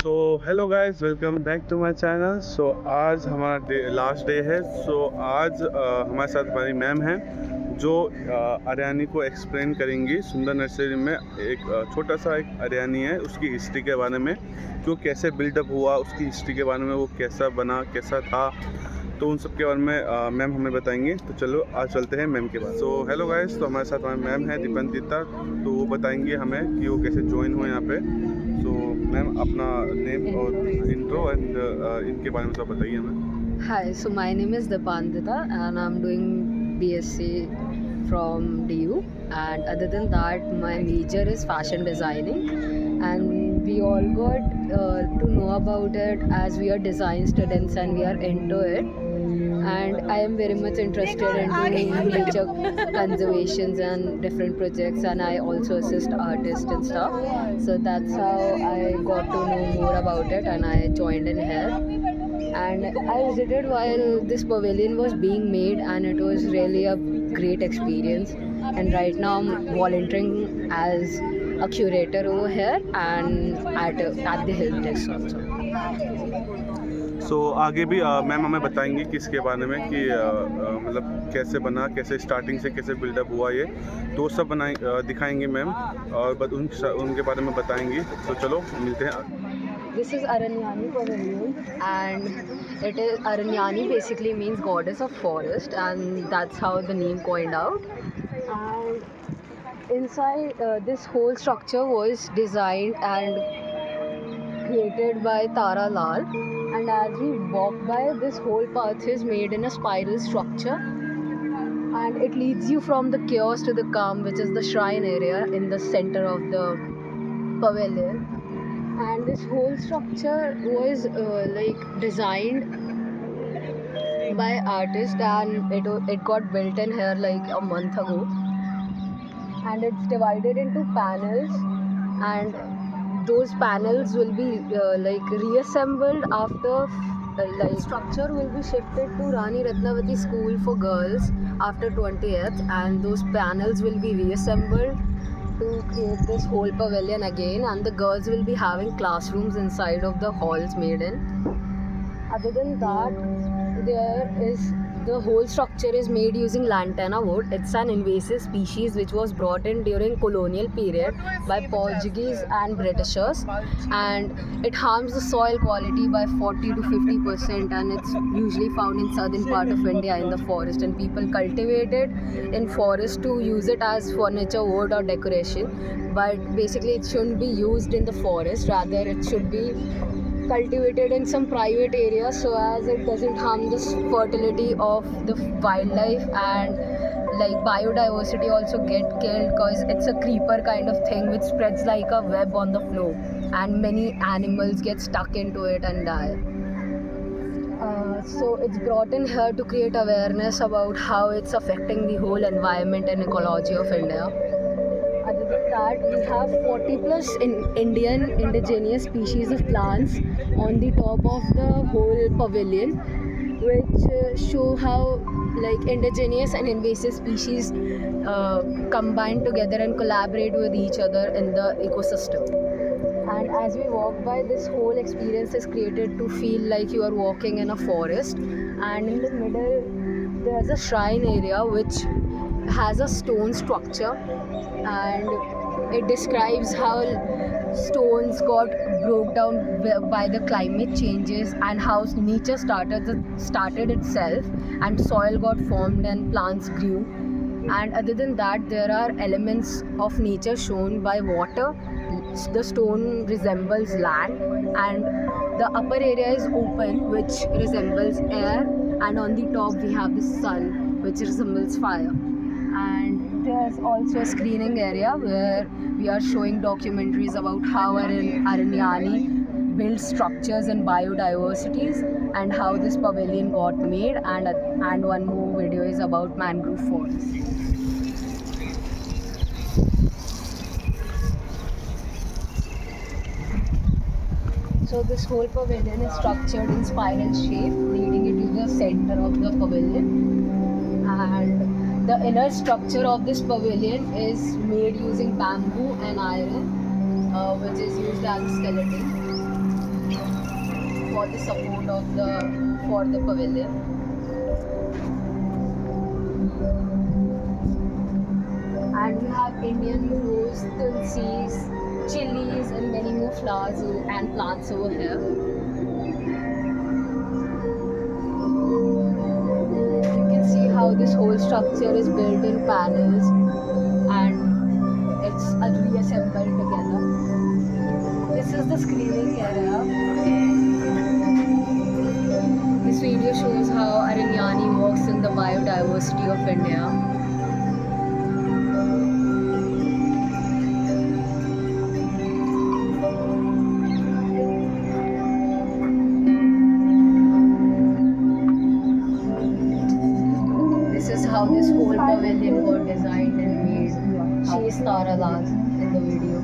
So hello guys, welcome back to my channel. आज हमारा last day है। आज हमारे साथ हमारी मैम हैं जो अरियानी को एक्सप्लेन करेंगी। सुंदर नर्सरी में एक छोटा सा एक अरियानी है, उसकी हिस्ट्री के बारे में, जो कैसे बिल्डअप हुआ, उसकी हिस्ट्री के बारे में, वो कैसा बना, कैसा था, तो उन सब के बारे में मैम हमें बताएंगे। तो चलो आज चलते हैं मैम के पास। हेलो गाइस, तो हमारे साथ हमारे मैम है दीपंतिता, तो वो बताएंगे हमें कि वो कैसे ज्वाइन हुए यहाँ पे। मैम अपना नेम और इंट्रो एंड इनके बारे में सब बताइए हमें। Hi, so my name is Dipandita and I'm doing BSc from DU. And other than that, my major is fashion designing. And we all got to know about it as we are design students and we are into it. And I am very much interested in doing nature conservations and different projects, and I also assist artists and stuff. So that's how I got to know more about it and I joined in here. And I visited while this pavilion was being made, and it was really a great experience. And right now I'm volunteering as a curator over here and at the help desk also. आगे भी ma'am हमें बताएंगी कि इसके बारे में कि मतलब कैसे बना, कैसे स्टार्टिंग से कैसे बिल्डअप हुआ, ये तो सब दिखाएंगे मैम और उनके बारे में बताएंगी। तो चलो मिलते हैं। This is Aranyani Pavilion, and it is Aranyani basically means goddess of forest, and that's how the name coined out. And inside this whole structure was designed and created by Tara Lal. And as we walk by, this whole path is made in a spiral structure, and it leads you from the chaos to the calm, which is the shrine area in the center of the pavilion. And this whole structure was designed by artists, and it got built in here like a month ago. And it's divided into panels, and those panels will be reassembled after structure will be shifted to Rani Ratnavati School for Girls after 20th, and those panels will be reassembled to create this whole pavilion again, and the girls will be having classrooms inside of the halls made in. Other than that, the whole structure is made using lantana wood. It's an invasive species which was brought in during colonial period by Portuguese and Britishers, and it harms the soil quality by 40 to 50%, and it's usually found in southern part of India in the forest, and people cultivate it in forest to use it as furniture, wood or decoration. But basically it shouldn't be used in the forest, rather it should be cultivated in some private area so as it doesn't harm the fertility of the wildlife, and like biodiversity also get killed because it's a creeper kind of thing which spreads like a web on the floor, and many animals get stuck into it and die. So it's brought in here to create awareness about how it's affecting the whole environment and ecology of India. Other than that, we have 40 plus Indian indigenous species of plants on the top of the whole pavilion, which show how like indigenous and invasive species combine together and collaborate with each other in the ecosystem. And as we walk by, this whole experience is created to feel like you are walking in a forest. And in the middle, there's a shrine area which has a stone structure, and it describes how stones got broke down by the climate changes, and how nature started itself, and soil got formed and plants grew. And other than that, there are elements of nature shown by water. The stone resembles land, and the upper area is open, which resembles air, and on the top we have the sun, which resembles fire. And there's also a screening area where we are showing documentaries about how Aranyani built structures and biodiversities, and how this pavilion got made, and one more video is about mangrove forest. So this whole pavilion is structured in spiral shape, leading it to the center of the pavilion. And the inner structure of this pavilion is made using bamboo and iron, which is used as a skeleton. for the support of the pavilion. And we have Indian rose, tulsis, chilies, and many more flowers and plants over here. You can see how this whole structure is built in panels and it's reassembled together. This is the screening area. This video shows how Arinyani works in the biodiversity of India. This is how this whole pavilion got designed and made. She is Tara Lal in the video.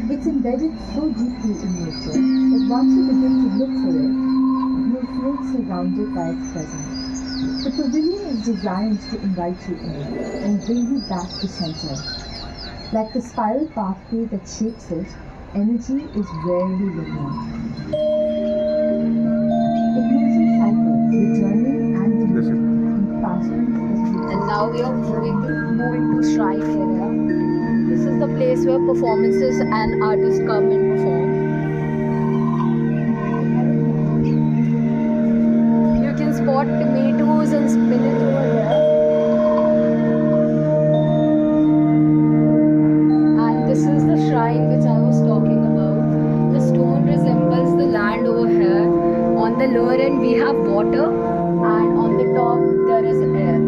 It's embedded so deeply in nature that once you begin to look for it, you'll feel surrounded by its presence. The pavilion is designed to invite you in and bring you back to center. Like the spiral pathway that shapes it, energy is rarely linear. It moves in cycles, returning and diminishing in patterns as we And now we are moving to shrine area. This is the place where performances and artists come and perform. You can spot tomatoes and spinach over here. And this is the shrine which I was talking about. The stone resembles the land over here. On the lower end we have water, and on the top there is air.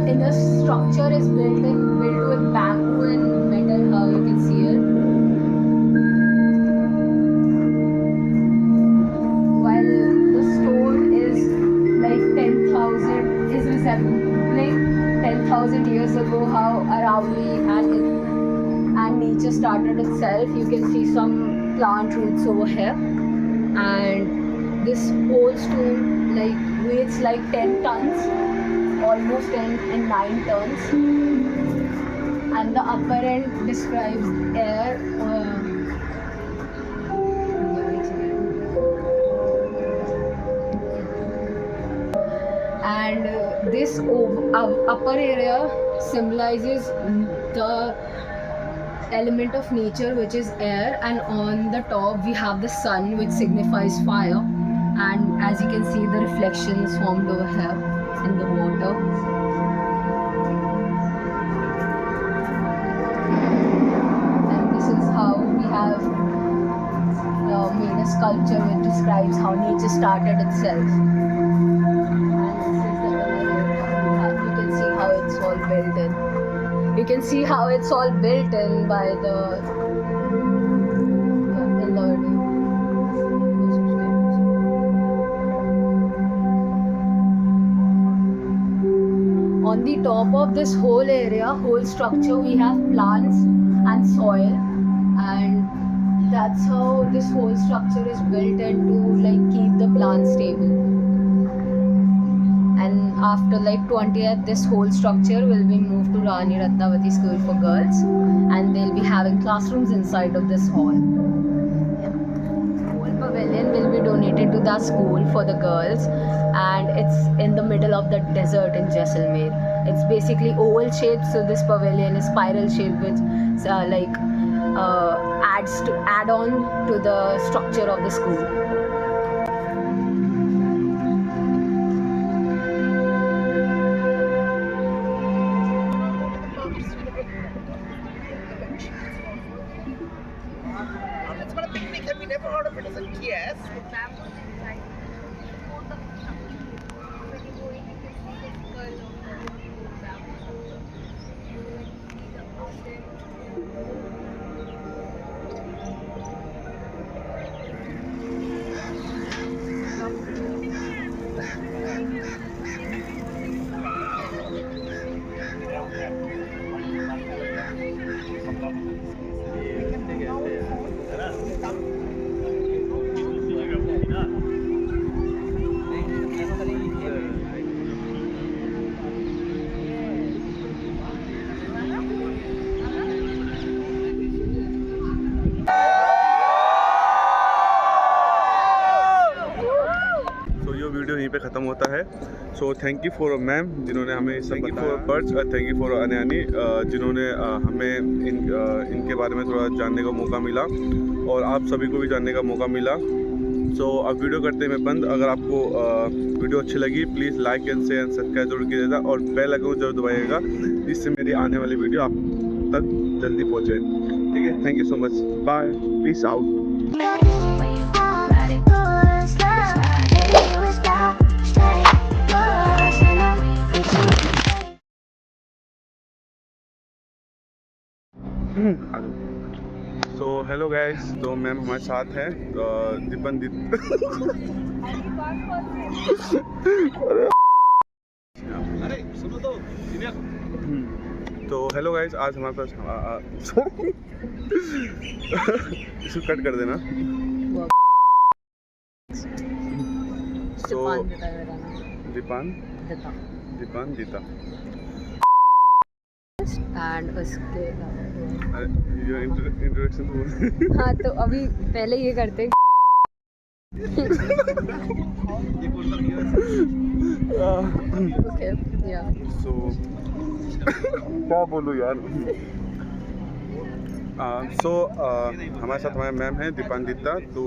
Inner structure is built with bamboo and metal, how you can see it. While the stone is like 10,000, is resembling 10,000 years ago how Aravalli and nature started itself. You can see some plant roots over here. And this whole stone weighs like 10 tons. Almost 10 and 9 tons, and the upper end describes air. And this upper area symbolizes the element of nature, which is air, and on the top we have the sun, which signifies fire. And as you can see, the reflections formed over here in the water. And this is how we have made a sculpture which describes how nature started itself. And this is the you can see how it's all built in. You can see how it's all built in by the On the top of this whole area, whole structure, we have plants and soil, and that's how this whole structure is built in to keep the plants stable. And after 20th, this whole structure will be moved to Rani Ratnavati School for Girls, and they'll be having classrooms inside of this hall. Whole pavilion will be donated to that school for the girls, and it's in the middle of the desert in Jaisalmer. It's basically oval shaped, so this pavilion is spiral shaped, which add on to the structure of the school. It's got a picnic. Have we never heard of it as a kiosk? पे ख़त्म होता है। So thank you for ma'am जिन्होंने हमें ये सब बताया। Perch thank you for अनयानी जिन्होंने हमें इनके बारे में थोड़ा जानने का मौका मिला और आप सभी को भी जानने का मौका मिला। सो अब वीडियो करते हैं बंद। अगर आपको वीडियो अच्छी लगी please like and share and subscribe जरूर कीजिएगा और बेल आइकन जरूर दबाइएगा जिससे मेरी आने वाली वीडियो आप तक जल्दी पहुँचे। ठीक है, thank you so much, bye, peace out. So hello guys, तो मैम हमारे साथ है तो हेलो गाइस, आज हमारे पास इसको कट कर देना। तो दीपान दीता एंड उसके इंट्रोडक्शन। हाँ, तो अभी पहले ये करते हैं। ओके, या सो क्या बोलूँ यार। हमारे साथ हमारे मैम हैं दीपांदिता, तो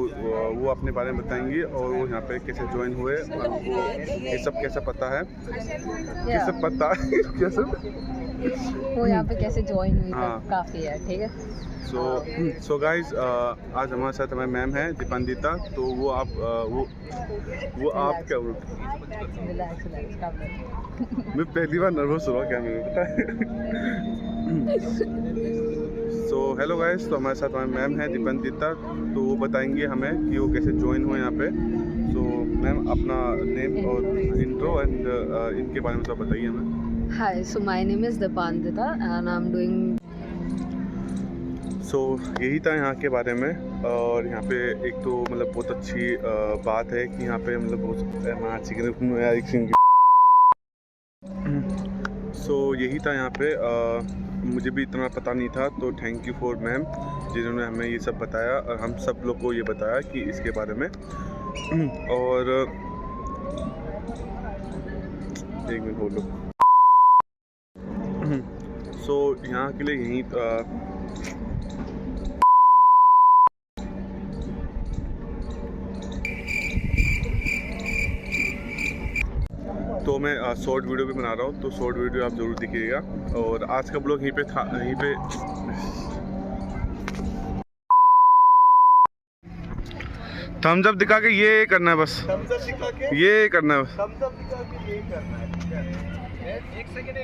वो अपने बारे में बताएंगी और वो यहाँ पे कैसे ज्वाइन हुए और उनको ये सब कैसे पता है, कैसे पता है कैसे वो यहाँ पे कैसे ज्वाइन हुई, हाँ। काफ़ी है, ठीक है। सो गाइस, आज हमारे साथ हमारे मैम हैं दीपांदिता, तो वो आप क्या रिलैक्स मैं पहली बार नर्वस हुआ क्या मुझे पता है। सो हेलो गाइस, तो हमारे साथ हमारे मैम हैं दीपांदिता, तो वो बताएंगे हमें कि वो कैसे ज्वाइन हुए यहाँ पे। सो मैम अपना नेम और इंट्रो एंड इनके बारे में सब बताइए हमें। Hi, so my name is Dipandita and I am doing. So यही था यहाँ के बारे में। और यहाँ पे एक तो मतलब बहुत अच्छी बात है कि यहाँ पे मतलब बहुत सो यही था यहाँ पे। मुझे भी इतना पता नहीं था, तो थैंक यू फॉर मैम जिन्होंने हमें ये सब बताया और हम सब लोग को ये बताया कि इसके बारे में। और एक मिनट बोलो। सो यहाँ के लिए यहीं तो मैं शॉर्ट वीडियो भी बना रहा हूँ, तो शॉर्ट वीडियो आप ज़रूर देखिएगा। और आज का ब्लॉग यहीं पे था, यहीं पे थम्स अप दिखा के ये करना है बस, ये करना है बस। एक सेकंड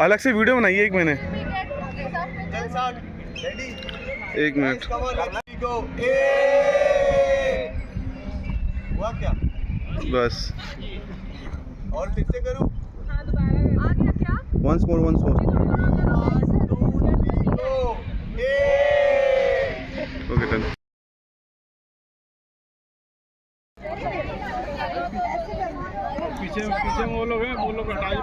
अलग से वीडियो बनाइए एक महीने, एक मिनट। हुआ क्या? बस और फिर से करूं? Once more okay done. पीछे वो लोग हैं, वो लोग हटाइए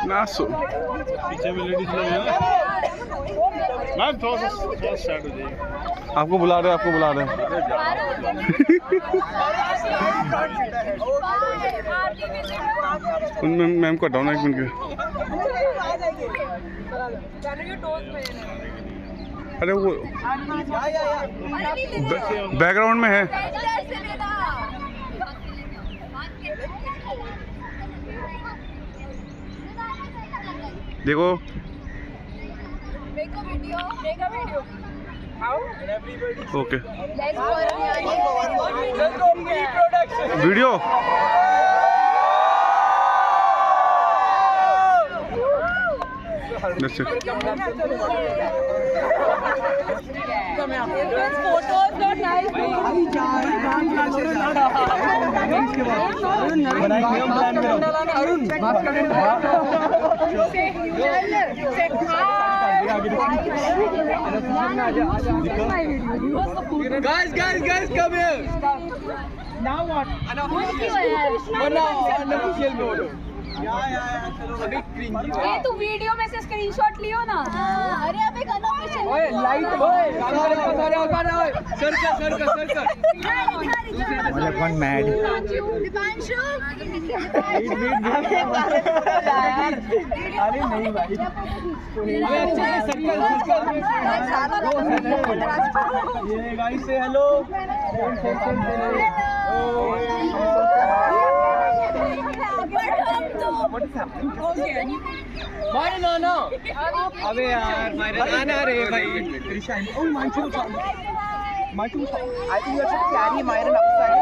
ना। सो पीछे में लेडीज लोग हैं मैम, थोड़ा साइड हो जाइए। आपको बुला रहे हैं। उन मैम को हटाओ ना एक मिनट के। अरे वो बैकग्राउंड में है। देखो okay video Guys, come here. Now what? Unofficial mode. अभी cringy है। ये तू वीडियो में से स्क्रीनशॉट लियो ना। अरे अब एक अनऑफिशियल ओए लाइट ओए सर्कल मतलब कौन मैड दीपांशु अरे नहीं भाई सर्कल ये गाइस से हेलो मारे ना अबे यार आना रे भाई I think you should carry मायरन अपसाइड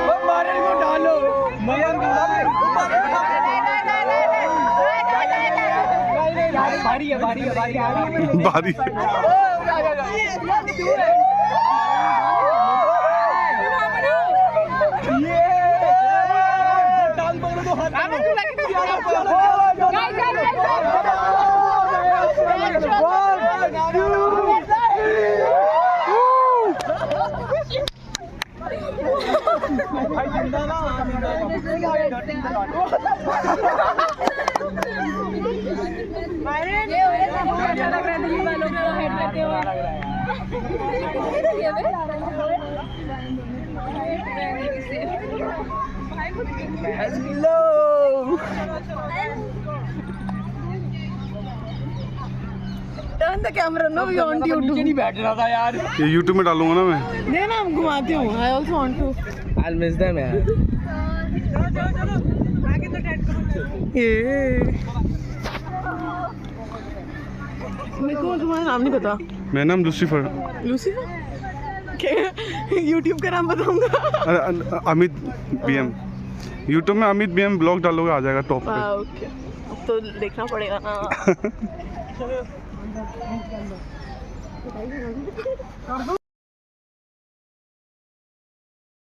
ओ मायरन को डालो मयंक भारी है बारी ये डाल पकड़ो तो हाथ Turn the camera. No, we want you to. नहीं बैठ रहा था यार ये यूट्यूब में डालूंगा ना मैं नहीं ना हम घुमाती हूँ. I also want to. I'll miss them यार मेरे को तुम्हारा नाम नहीं पता. मेरा नाम लूसीफर लूसीफर? YouTube का नाम बताऊंगा. अमित BM यूट्यूब में अमित BM ब्लॉग डालोगे आ जाएगा टॉप पे ओके. तो देखना पड़ेगा ना.